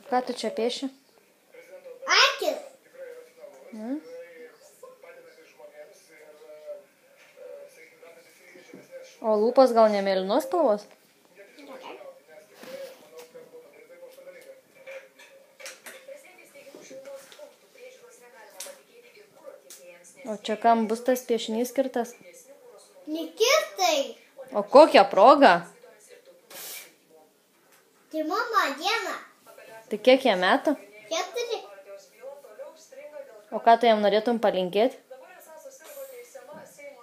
Ką tu čia pieši? Akis. O lūpos gal ne mėlynos spalvos? O čia kam bus tas piešinys skirtas? Nikitai. O kokia proga? Tai mama diena. Tai kiek jam metų? 4. O ką tu jam norėtum palinkėti?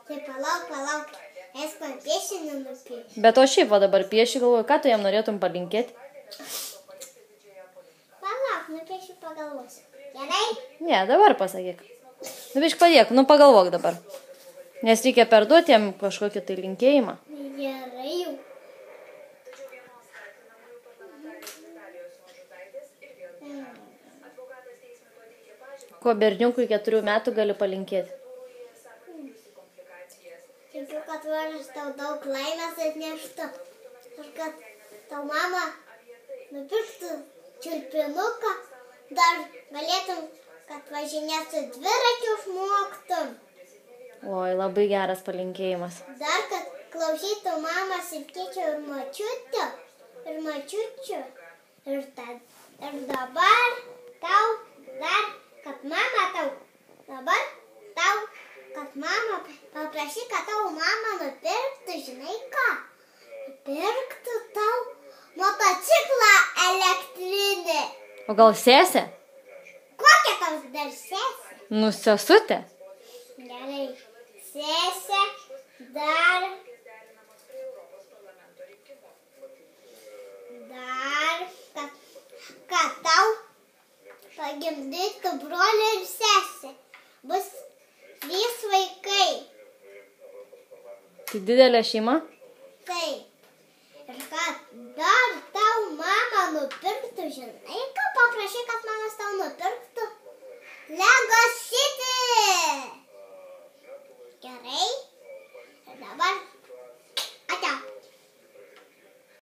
Tai palauk. Esko piešinį nupieši. Bet o šiaip va dabar pieši, galvoju, ką tu jam norėtum palinkėti? Palauk, nupiešiu pagalvosiu. Gerai? Ne, dabar pasakyk. Nu, bišk padėk, nu pagalvok dabar. Nes reikia perduoti jam kažkokį tai linkėjimą. Gerai jau. Ko berniukui 4 metų gali palinkėti? Tikiu, kad varas tau daug laimės atneštų. Ir kad tau mama nupirktų čiulpinuką. Dar galėtum, kad važinėtų dviratį išmoktum. Oi, labai geras palinkėjimas. Dar, kad klausytų mamas ir tėčio ir mačiučių. Ir dabar tau dar, kad mama tau. Dabar tau, kad mama paprašy, kad tau mama nupirktų, žinai ką? Nupirktų tau motociklą elektrinį. O gal sesė? Kokia tau dar sesė? Nu, sesutė. Gerai. Sesė dar, kad tau pagimdytų brolį ir sesę. Bus 3 vaikai. Tai didelė šeima? Taip. Ir kad dar tau mama nupirktų, žinai, ką paprašy, kad mamas tau nupirktų.